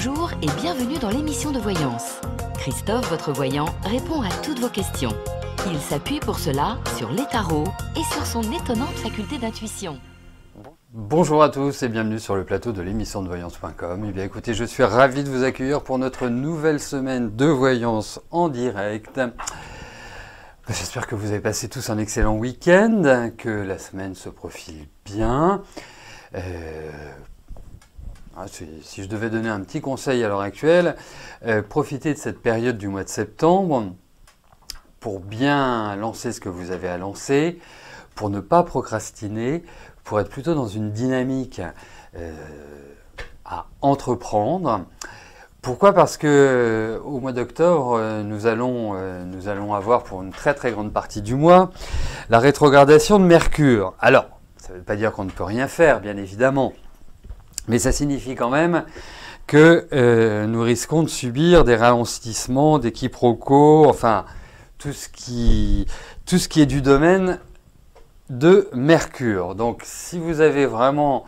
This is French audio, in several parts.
Bonjour et bienvenue dans l'émission de voyance. Christophe, votre voyant, répond à toutes vos questions. Il s'appuie pour cela sur les tarots et sur son étonnante faculté d'intuition. Bonjour à tous et bienvenue sur le plateau de l'émission de voyance.com. Eh bien écoutez, je suis ravi de vous accueillir pour notre nouvelle semaine de voyance en direct. J'espère que vous avez passé tous un excellent week-end, que la semaine se profile bien. Si je devais donner un petit conseil à l'heure actuelle, profitez de cette période du mois de septembre pour bien lancer ce que vous avez à lancer, pour ne pas procrastiner, pour être plutôt dans une dynamique à entreprendre. Pourquoi ? Parce que au mois d'octobre, nous allons avoir pour une très très grande partie du mois la rétrogradation de Mercure. Alors, ça ne veut pas dire qu'on ne peut rien faire, bien évidemment. Mais ça signifie quand même que nous risquons de subir des ralentissements, des quiproquos, enfin tout ce qui est du domaine de Mercure. Donc si vous avez vraiment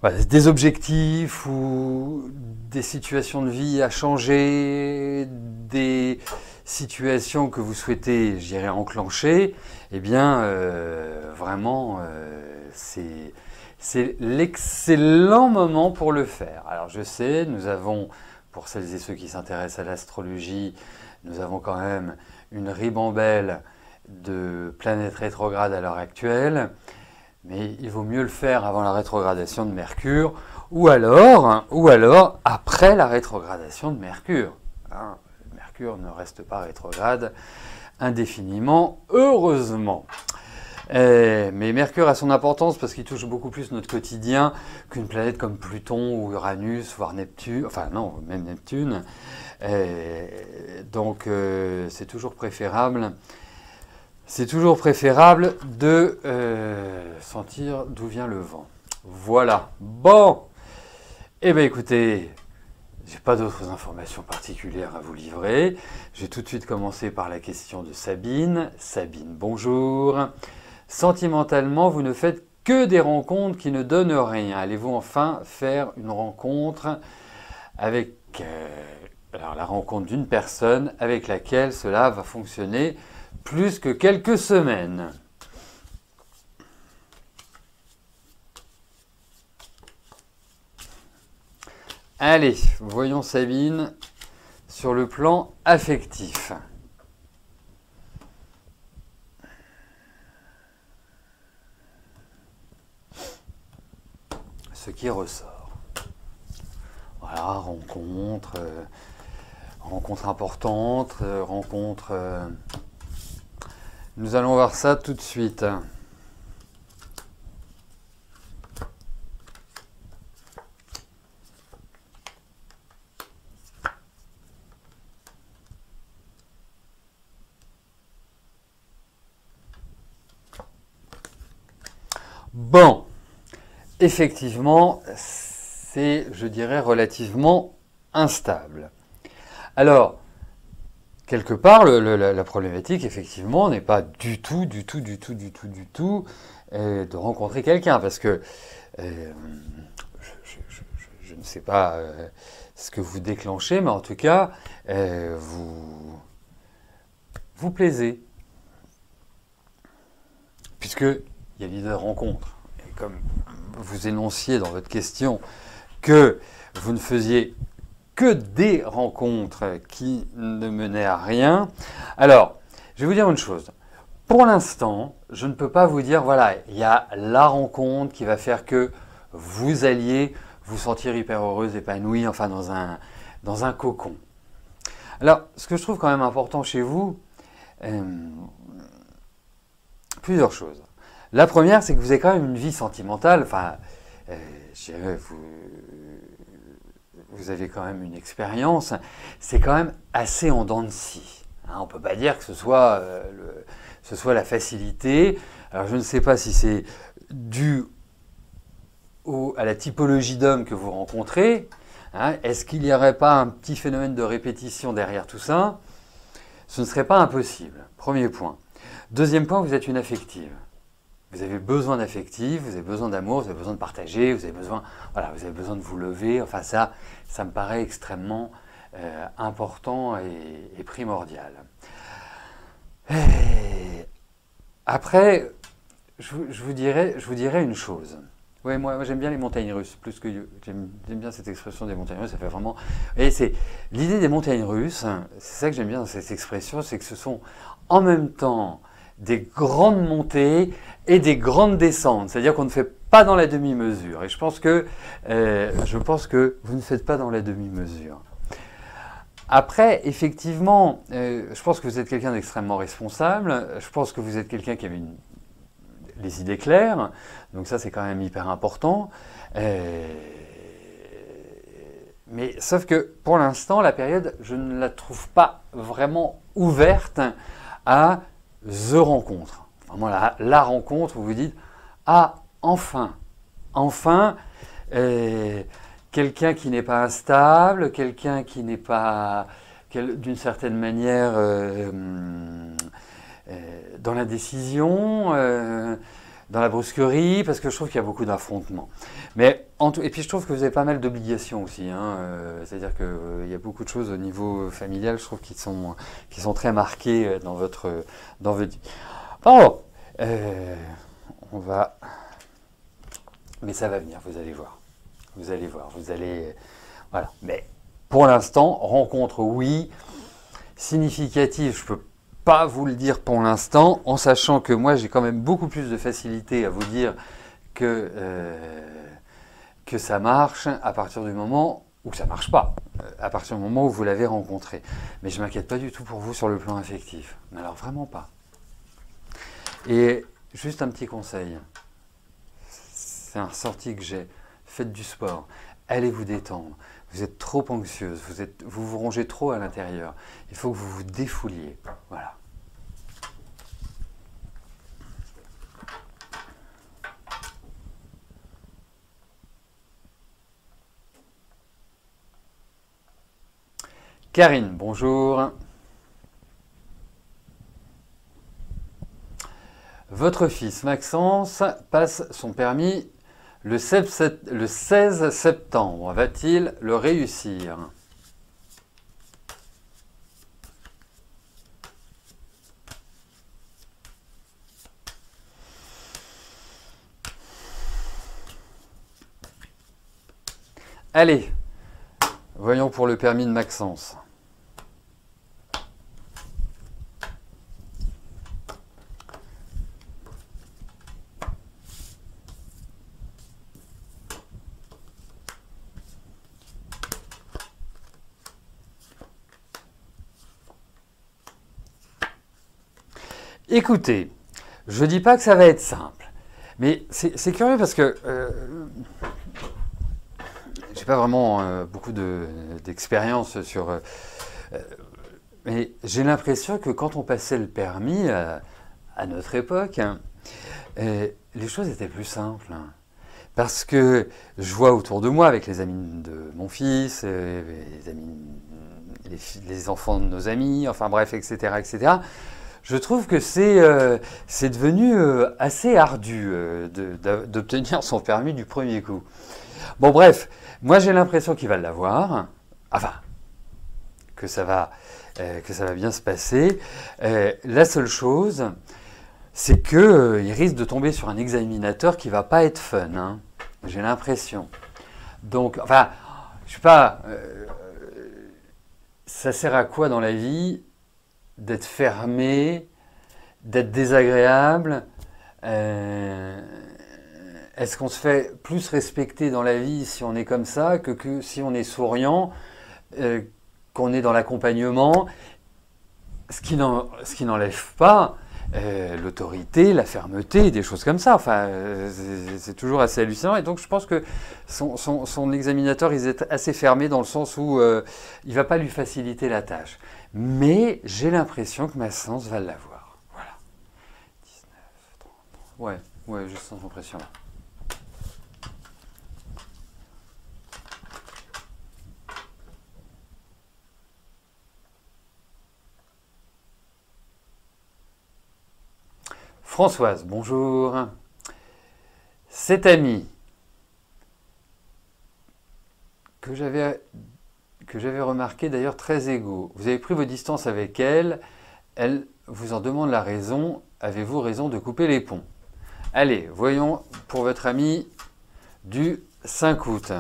des objectifs ou des situations de vie à changer, des situations que vous souhaitez, je dirais, enclencher, eh bien vraiment c'est l'excellent moment pour le faire. Alors je sais, nous avons, pour celles et ceux qui s'intéressent à l'astrologie, nous avons quand même une ribambelle de planètes rétrogrades à l'heure actuelle, mais il vaut mieux le faire avant la rétrogradation de Mercure, ou alors après la rétrogradation de Mercure. Mercure ne reste pas rétrograde indéfiniment, heureusement. Mais Mercure a son importance parce qu'il touche beaucoup plus notre quotidien qu'une planète comme Pluton ou Uranus, voire Neptune, enfin non, même Neptune. Donc c'est toujours préférable de sentir d'où vient le vent. Voilà. Bon, eh bien écoutez, j'ai pas d'autres informations particulières à vous livrer. Je vais tout de suite commencer par la question de Sabine. Sabine, bonjour. Sentimentalement, vous ne faites que des rencontres qui ne donnent rien. Allez-vous enfin faire une rencontre avec la rencontre d'une personne avec laquelle cela va fonctionner plus que quelques semaines? Allez, voyons Sabine sur le plan affectif. Ce qui ressort. Voilà, rencontre importante, rencontre... Nous allons voir ça tout de suite. Bon. Effectivement, c'est, je dirais, relativement instable. Alors, quelque part, la problématique, effectivement, n'est pas du tout de rencontrer quelqu'un, parce que je ne sais pas ce que vous déclenchez, mais en tout cas, vous plaisez, puisqu'il y a l'idée de rencontre. Et comme vous énonciez dans votre question que vous ne faisiez que des rencontres qui ne menaient à rien. Alors, je vais vous dire une chose. Pour l'instant, je ne peux pas vous dire, voilà, il y a la rencontre qui va faire que vous alliez vous sentir hyper heureuse, épanouie, enfin dans un cocon. Alors, ce que je trouve quand même important chez vous, plusieurs choses. La première, c'est que vous avez quand même une vie sentimentale, enfin, je dirais, vous avez quand même une expérience, c'est quand même assez en dents de scie. On ne peut pas dire que ce soit la facilité. Alors je ne sais pas si c'est dû à la typologie d'hommes que vous rencontrez. Est-ce qu'il n'y aurait pas un petit phénomène de répétition derrière tout ça? Ce ne serait pas impossible. Premier point. Deuxième point, vous êtes une affective. Vous avez besoin d'affectif, vous avez besoin d'amour, vous avez besoin de partager, vous avez besoin, voilà, vous avez besoin de vous lever. Enfin ça me paraît extrêmement important et primordial. Et après, je vous dirais une chose. Ouais, moi j'aime bien les montagnes russes, plus que j'aime bien cette expression des montagnes russes, ça fait vraiment. Et c'est l'idée des montagnes russes, c'est ça que j'aime bien dans cette expression, c'est que ce sont en même temps des grandes montées et des grandes descentes, c'est-à-dire qu'on ne fait pas dans la demi-mesure. Et je pense que vous ne faites pas dans la demi-mesure. Après, effectivement, je pense que vous êtes quelqu'un d'extrêmement responsable. Je pense que vous êtes quelqu'un qui avait les idées claires. Donc ça, c'est quand même hyper important. Mais sauf que pour l'instant, la période, je ne la trouve pas vraiment ouverte à the rencontre. Vraiment la rencontre où vous dites « Ah, enfin, quelqu'un qui n'est pas instable, quelqu'un qui n'est pas, d'une certaine manière, dans la décision, dans la brusquerie, parce que je trouve qu'il y a beaucoup d'affrontements. Et puis je trouve que vous avez pas mal d'obligations aussi. Hein, c'est-à-dire qu'il y a beaucoup de choses au niveau familial, je trouve, qui sont très marquées dans votre vie. Bon, on va... Mais ça va venir, vous allez voir. Voilà. Mais pour l'instant, rencontre, oui. Significative, je ne peux pas vous le dire pour l'instant, en sachant que moi, j'ai quand même beaucoup plus de facilité à vous dire que ça marche à partir du moment où ça ne marche pas, à partir du moment où vous l'avez rencontré. Mais je ne m'inquiète pas du tout pour vous sur le plan affectif. Mais alors, vraiment pas. Et juste un petit conseil. C'est un ressenti que j'ai. Faites du sport, allez vous détendre. Vous êtes trop anxieuse, vous vous rongez trop à l'intérieur. Il faut que vous vous défouliez. Voilà. Karine, bonjour. Votre fils Maxence passe son permis le 16 septembre. Va-t-il le réussir? Allez, voyons pour le permis de Maxence. Écoutez, je ne dis pas que ça va être simple, mais c'est curieux parce que j'ai pas vraiment beaucoup d'expérience sur... mais j'ai l'impression que quand on passait le permis à notre époque, les choses étaient plus simples. Parce que je vois autour de moi, avec les amis de mon fils, les enfants de nos amis, enfin bref, etc., etc., je trouve que c'est devenu assez ardu d'obtenir son permis du premier coup. Bon bref, moi j'ai l'impression qu'il va l'avoir, enfin, que ça va bien se passer. La seule chose, c'est qu'il risque de tomber sur un examinateur qui ne va pas être fun, hein. J'ai l'impression. Donc, enfin, je sais pas, ça sert à quoi dans la vie d'être fermé, d'être désagréable? Est-ce qu'on se fait plus respecter dans la vie si on est comme ça que si on est souriant, qu'on est dans l'accompagnement? Ce qui n'enlève pas l'autorité, la fermeté, des choses comme ça. Enfin, c'est toujours assez hallucinant. Et donc, je pense que son examinateur, il est assez fermé dans le sens où il ne va pas lui faciliter la tâche. Mais j'ai l'impression que Maxence va l'avoir. Voilà. 19, 30. Ouais, je sens l'impression là. Françoise, bonjour. Cette amie que j'avais remarqué d'ailleurs très égaux, vous avez pris vos distances avec elle, elle vous en demande la raison, avez-vous raison de couper les ponts? Allez, voyons pour votre amie du 5 août.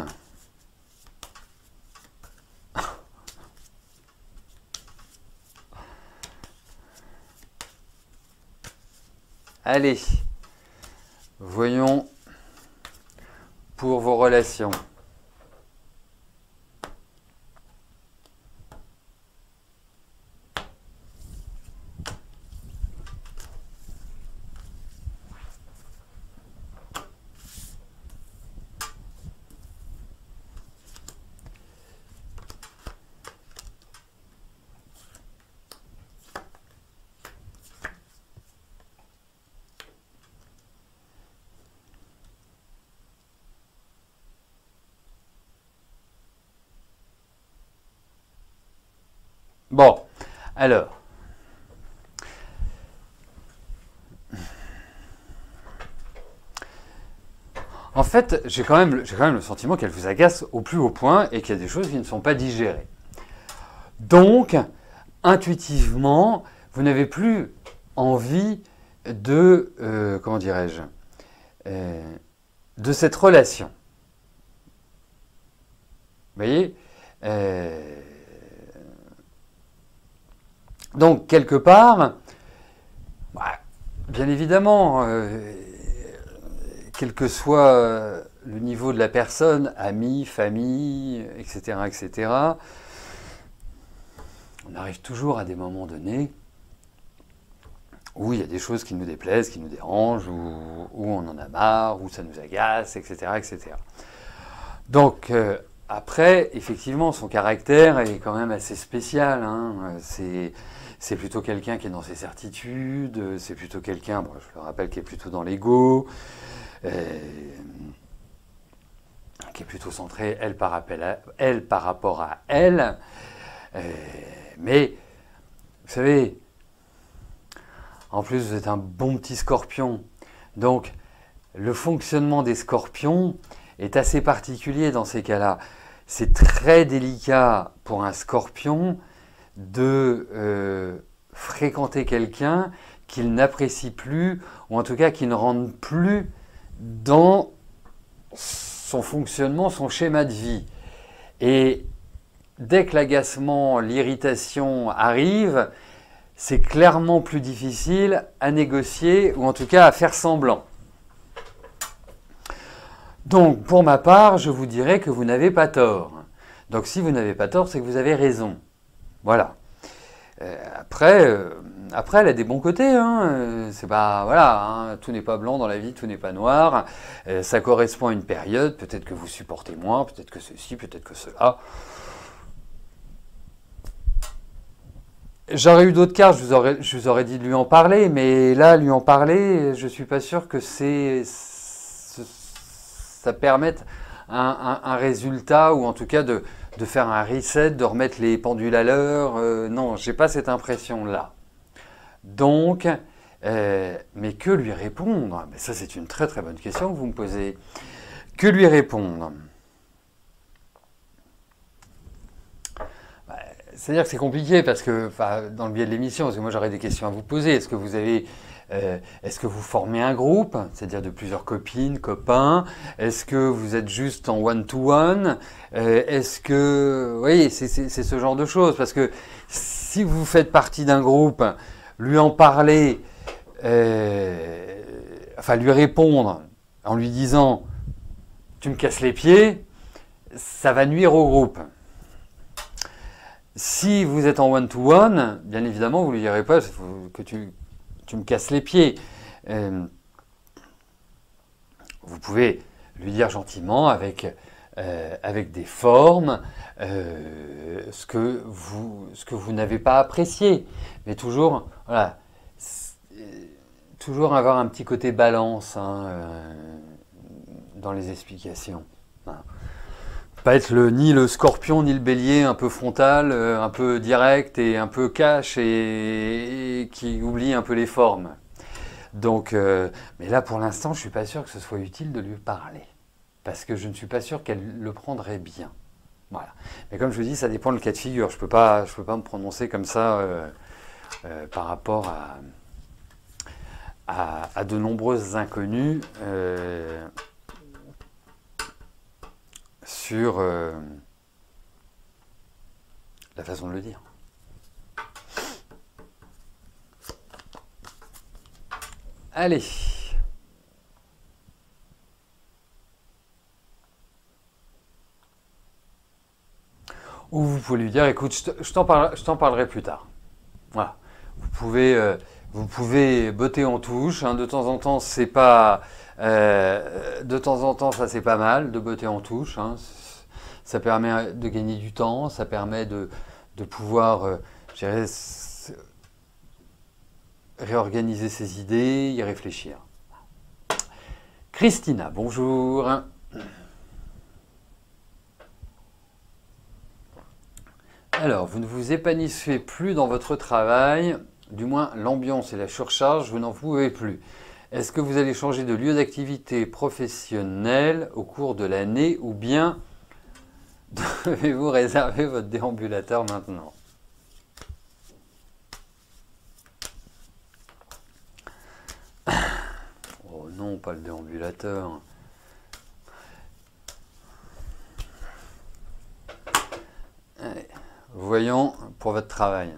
Allez, voyons pour vos relations. Bon, alors, en fait, j'ai quand même le sentiment qu'elle vous agace au plus haut point et qu'il y a des choses qui ne sont pas digérées. Donc, intuitivement, vous n'avez plus envie de, comment dirais-je, de cette relation. Vous voyez donc, quelque part, bien évidemment, quel que soit le niveau de la personne, amis, famille, etc., etc., on arrive toujours à des moments donnés où il y a des choses qui nous déplaisent, qui nous dérangent, où on en a marre, où ça nous agace, etc., etc. Donc, après, effectivement, son caractère est quand même assez spécial, hein. C'est plutôt quelqu'un qui est dans ses certitudes, c'est plutôt quelqu'un, bon, je le rappelle, qui est plutôt dans l'ego, qui est plutôt centré, elle, par rapport à elle. Mais, vous savez, en plus, vous êtes un bon petit scorpion. Donc, le fonctionnement des scorpions est assez particulier dans ces cas-là. C'est très délicat pour un scorpion de fréquenter quelqu'un qu'il n'apprécie plus, ou en tout cas qui ne rentre plus dans son fonctionnement, son schéma de vie. Et dès que l'agacement, l'irritation arrive, c'est clairement plus difficile à négocier, ou en tout cas à faire semblant. Donc, pour ma part, je vous dirais que vous n'avez pas tort. Donc, si vous n'avez pas tort, c'est que vous avez raison. Voilà. Après, elle a des bons côtés. Hein. C'est pas, voilà, hein, tout n'est pas blanc dans la vie, tout n'est pas noir. Ça correspond à une période. Peut-être que vous supportez moins, peut-être que ceci, peut-être que cela. J'aurais eu d'autres cartes, je vous aurais dit de lui en parler, mais là, lui en parler, je suis pas sûr que ça permette un résultat, ou en tout cas de faire un reset, de remettre les pendules à l'heure. Non, j'ai pas cette impression-là. Donc, mais que lui répondre? Mais ça, c'est une très très bonne question que vous me posez. Que lui répondre? C'est-à-dire que c'est compliqué parce que, dans le biais de l'émission, parce que moi j'aurais des questions à vous poser. Est-ce que vous formez un groupe, c'est-à-dire de plusieurs copines, copains? Est-ce que vous êtes juste en one-to-one? Est-ce que... Vous voyez, c'est ce genre de choses. Parce que si vous faites partie d'un groupe, lui en parler, lui répondre en lui disant « tu me casses les pieds », ça va nuire au groupe. Si vous êtes en one-to-one, bien évidemment, vous ne lui direz pas que tu me casses les pieds. Vous pouvez lui dire gentiment, avec des formes, ce que vous n'avez pas apprécié. Mais toujours, voilà, toujours avoir un petit côté balance, hein, dans les explications. Voilà. Pas être ni le scorpion ni le bélier un peu frontal, un peu direct et un peu cash et qui oublie un peu les formes. Donc, mais là, pour l'instant, je ne suis pas sûr que ce soit utile de lui parler. Parce que je ne suis pas sûr qu'elle le prendrait bien. Voilà. Mais comme je vous dis, ça dépend du cas de figure. Je peux pas me prononcer comme ça par rapport à de nombreuses inconnues sur la façon de le dire. Allez. Ou vous pouvez lui dire, écoute, je t'en parlerai plus tard. Voilà. Vous pouvez botter en touche. Hein, de temps en temps, c'est pas. De temps en temps, ça c'est pas mal de botter en touche. Hein. Ça permet de gagner du temps, ça permet de pouvoir, je dirais, réorganiser ses idées, y réfléchir. Christina, bonjour. Alors, vous ne vous épanouissez plus dans votre travail, du moins l'ambiance et la surcharge, vous n'en pouvez plus. Est-ce que vous allez changer de lieu d'activité professionnelle au cours de l'année ou bien devez-vous réserver votre déambulateur maintenant? Oh non, pas le déambulateur. Allez. Voyons pour votre travail.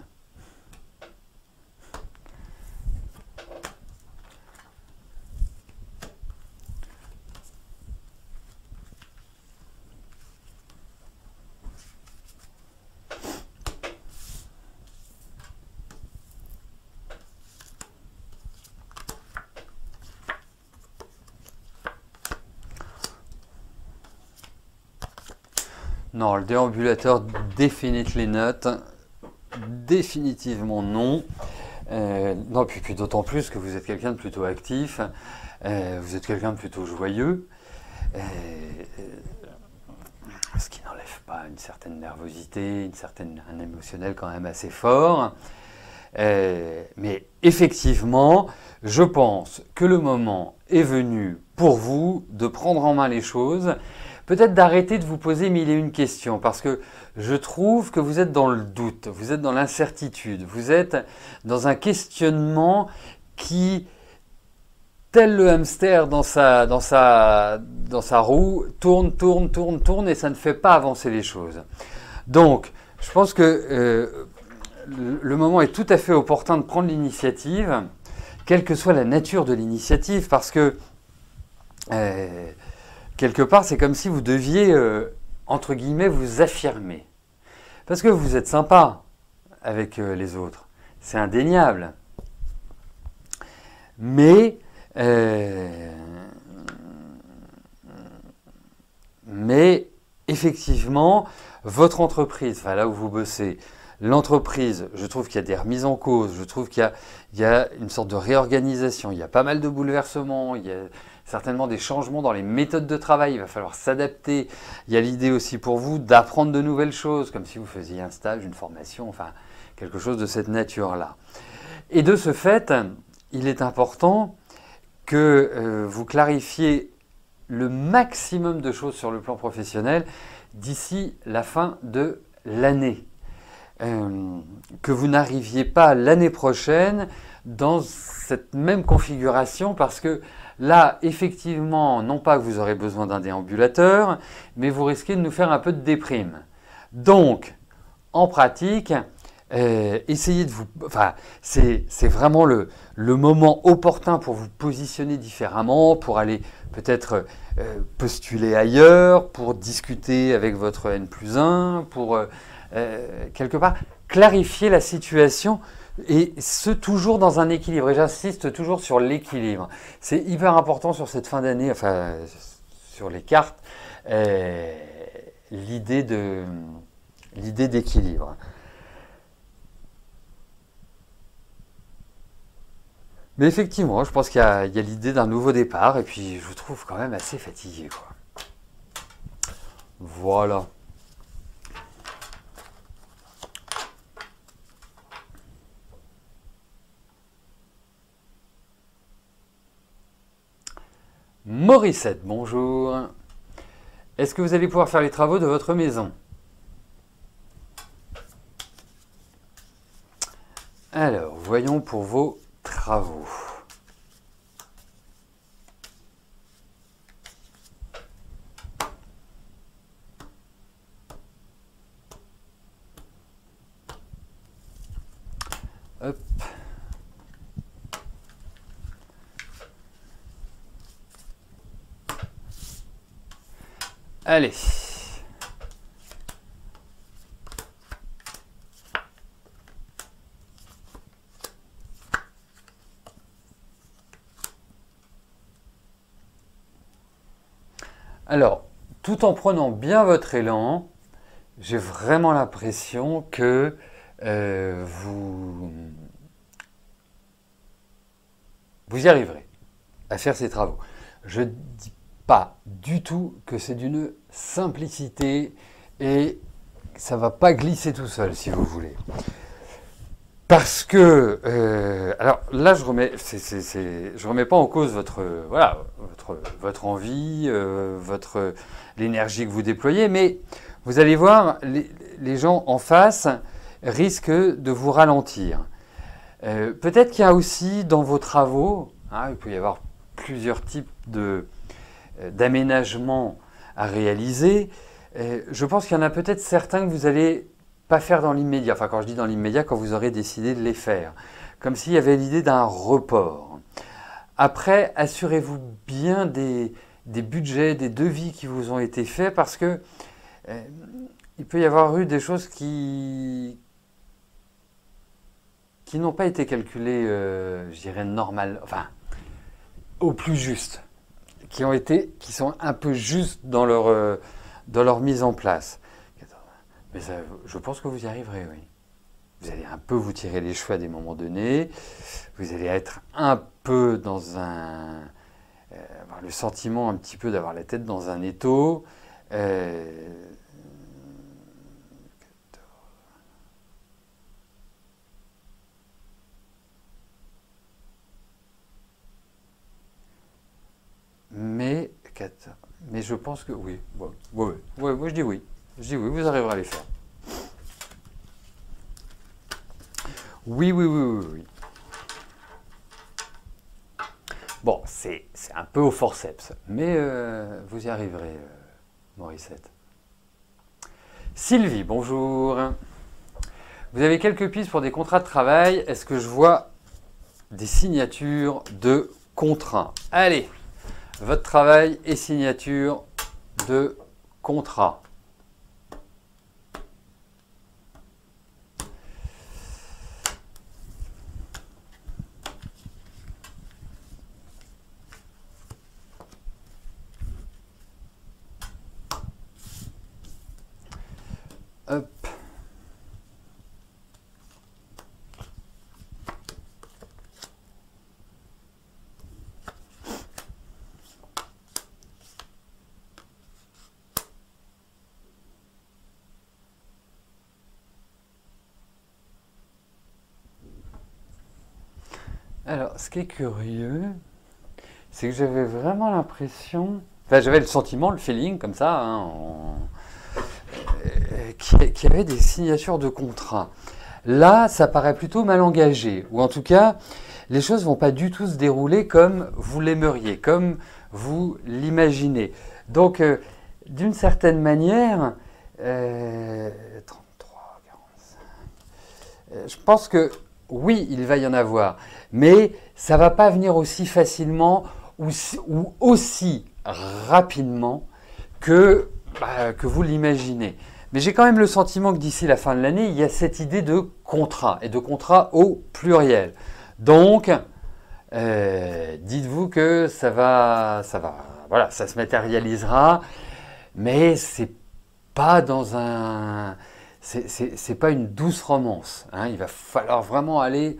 Non, le déambulateur, définitivement non. Non, puis d'autant plus que vous êtes quelqu'un de plutôt actif, vous êtes quelqu'un de plutôt joyeux, ce qui n'enlève pas une certaine nervosité, un émotionnel quand même assez fort. Mais effectivement, je pense que le moment est venu pour vous de prendre en main les choses, peut-être d'arrêter de vous poser mille et une questions, parce que je trouve que vous êtes dans le doute, vous êtes dans l'incertitude, vous êtes dans un questionnement qui, tel le hamster dans sa roue, tourne et ça ne fait pas avancer les choses. Donc, je pense que le moment est tout à fait opportun de prendre l'initiative, quelle que soit la nature de l'initiative, parce que quelque part, c'est comme si vous deviez, entre guillemets, vous affirmer. Parce que vous êtes sympa avec les autres, c'est indéniable. Mais effectivement, votre entreprise, enfin là où vous bossez, l'entreprise, je trouve qu'il y a des remises en cause, je trouve qu'il y a une sorte de réorganisation, il y a pas mal de bouleversements, il y a certainement des changements dans les méthodes de travail, il va falloir s'adapter. Il y a l'idée aussi pour vous d'apprendre de nouvelles choses, comme si vous faisiez un stage, une formation, enfin quelque chose de cette nature-là. Et de ce fait, il est important que vous clarifiez le maximum de choses sur le plan professionnel d'ici la fin de l'année. Que vous n'arriviez pas l'année prochaine dans cette même configuration, parce que là, effectivement, non pas que vous aurez besoin d'un déambulateur, mais vous risquez de nous faire un peu de déprime. Donc, en pratique, essayez de vous... Enfin, c'est vraiment le moment opportun pour vous positionner différemment, pour aller peut-être postuler ailleurs, pour discuter avec votre N+1, pour quelque part clarifier la situation, et ce toujours dans un équilibre. Et j'insiste toujours sur l'équilibre. C'est hyper important sur cette fin d'année, enfin sur les cartes, l'idée d'équilibre. Mais effectivement, je pense qu'il y a l'idée d'un nouveau départ, et puis je vous trouve quand même assez fatigué, quoi. Voilà. Morissette, bonjour. Est-ce que vous allez pouvoir faire les travaux de votre maison? Alors, voyons pour vos travaux. Hop. Allez. Alors, tout en prenant bien votre élan, j'ai vraiment l'impression que vous y arriverez à faire ces travaux. Je ne dis pas du tout que c'est d'une simplicité et ça ne va pas glisser tout seul, si vous voulez. Parce que, alors là, je remets pas en cause votre envie, l'énergie que vous déployez, mais vous allez voir, les gens en face risquent de vous ralentir. Peut-être qu'il y a aussi dans vos travaux, hein, il peut y avoir plusieurs types d'aménagements à réaliser. Je pense qu'il y en a peut-être certains que vous allez pas faire dans l'immédiat. Enfin, quand je dis dans l'immédiat, quand vous aurez décidé de les faire. Comme s'il y avait l'idée d'un report. Après, assurez-vous bien des budgets, des devis qui vous ont été faits parce que il peut y avoir eu des choses qui n'ont pas été calculées, je dirais, normal, enfin, au plus juste. Qui sont un peu justes dans leur mise en place. Mais ça, je pense que vous y arriverez, oui. Vous allez un peu vous tirer les cheveux à des moments donnés. Vous allez être un peu dans avoir le sentiment un petit peu d'avoir la tête dans un étau. Mais je pense que oui. Ouais, moi je dis oui. Je dis oui, vous arriverez à les faire. Oui. Bon, c'est un peu au forceps, mais vous y arriverez, Morissette. Sylvie, bonjour. Vous avez quelques pistes pour des contrats de travail. Est-ce que je vois des signatures de contrats? Allez, votre travail et signature de contrat. Hop. Alors, ce qui est curieux, c'est que j'avais vraiment l'impression, enfin j'avais le sentiment, le feeling comme ça, hein, qu'il y avait des signatures de contrats. Là, ça paraît plutôt mal engagé, ou en tout cas, les choses ne vont pas du tout se dérouler comme vous l'aimeriez, comme vous l'imaginez. Donc, d'une certaine manière, 33, 45, je pense que oui, il va y en avoir, mais ça ne va pas venir aussi facilement ou aussi rapidement que vous l'imaginez. Mais j'ai quand même le sentiment que d'ici la fin de l'année, il y a cette idée de contrat, et de contrat au pluriel. Donc, dites-vous que ça se matérialisera, mais c'est pas c'est pas une douce romance, hein. Il va falloir vraiment aller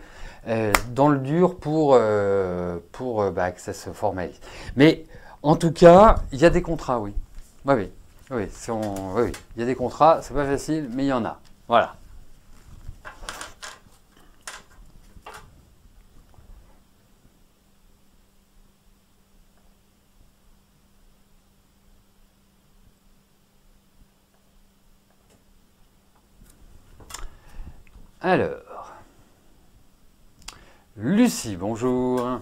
dans le dur pour que ça se formalise. Mais en tout cas, il y a des contrats, oui. Oui. Oui, il y a des contrats, c'est pas facile, mais il y en a. Voilà. Alors, Lucie, bonjour.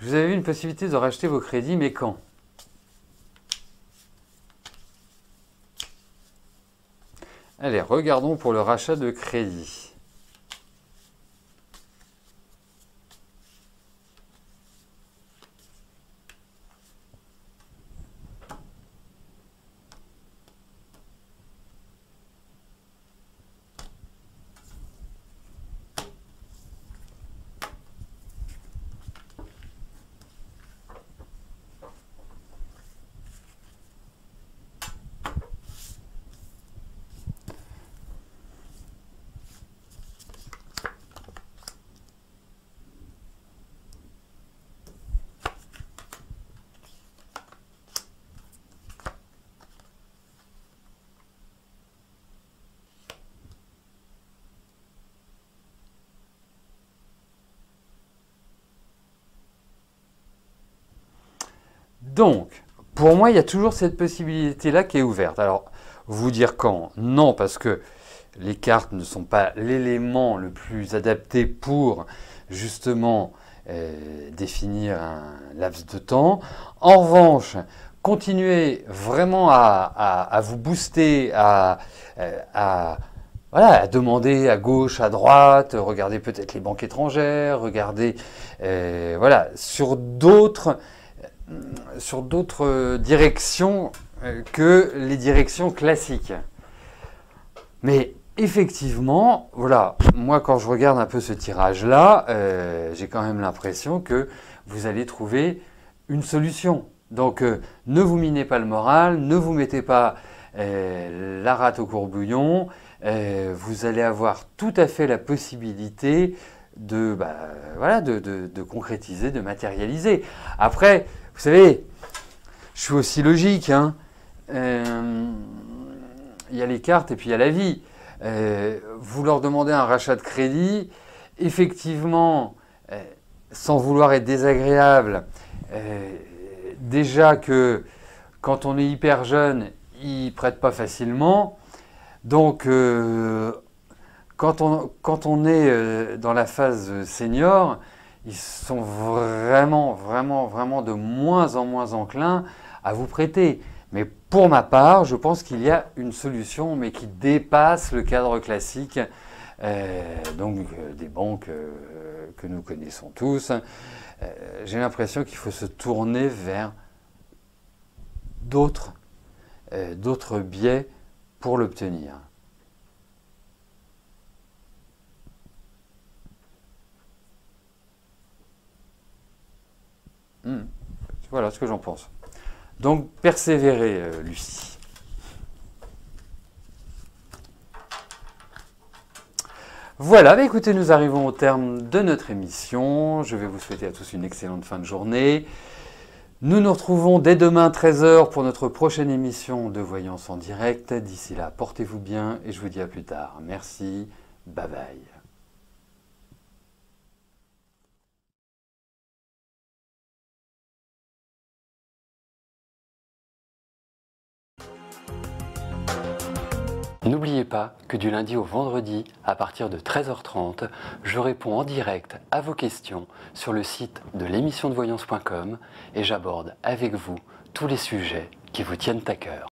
Vous avez eu une possibilité de racheter vos crédits, mais quand? Allez, regardons pour le rachat de crédit. Donc, pour moi, il y a toujours cette possibilité-là qui est ouverte. Alors, vous dire quand? Non, parce que les cartes ne sont pas l'élément le plus adapté pour justement définir un laps de temps. En revanche, continuez vraiment à vous booster, voilà, à demander à gauche, à droite, regardez peut-être les banques étrangères, regardez voilà, sur d'autres directions que les directions classiques. Mais effectivement, voilà, moi quand je regarde un peu ce tirage-là, j'ai quand même l'impression que vous allez trouver une solution. Donc ne vous minez pas le moral, ne vous mettez pas la rate au courbouillon, vous allez avoir tout à fait la possibilité de, voilà, de concrétiser, de matérialiser. Après, vous savez, je suis aussi logique, hein. Il y a les cartes et puis il y a la vie. Vous leur demandez un rachat de crédit, effectivement, sans vouloir être désagréable, déjà que quand on est hyper jeune, ils ne prêtent pas facilement. Donc, quand on est dans la phase senior, ils sont vraiment de moins en moins enclins à vous prêter. Mais pour ma part, je pense qu'il y a une solution, mais qui dépasse le cadre classique des banques que nous connaissons tous. J'ai l'impression qu'il faut se tourner vers d'autres biais pour l'obtenir. Voilà ce que j'en pense. Donc, persévérez, Lucie. Voilà, écoutez, nous arrivons au terme de notre émission. Je vais vous souhaiter à tous une excellente fin de journée. Nous nous retrouvons dès demain 13 h pour notre prochaine émission de Voyance en direct. D'ici là, portez-vous bien et je vous dis à plus tard. Merci, bye bye. N'oubliez pas que du lundi au vendredi, à partir de 13h30, je réponds en direct à vos questions sur le site de l'émissiondevoyance.com et j'aborde avec vous tous les sujets qui vous tiennent à cœur.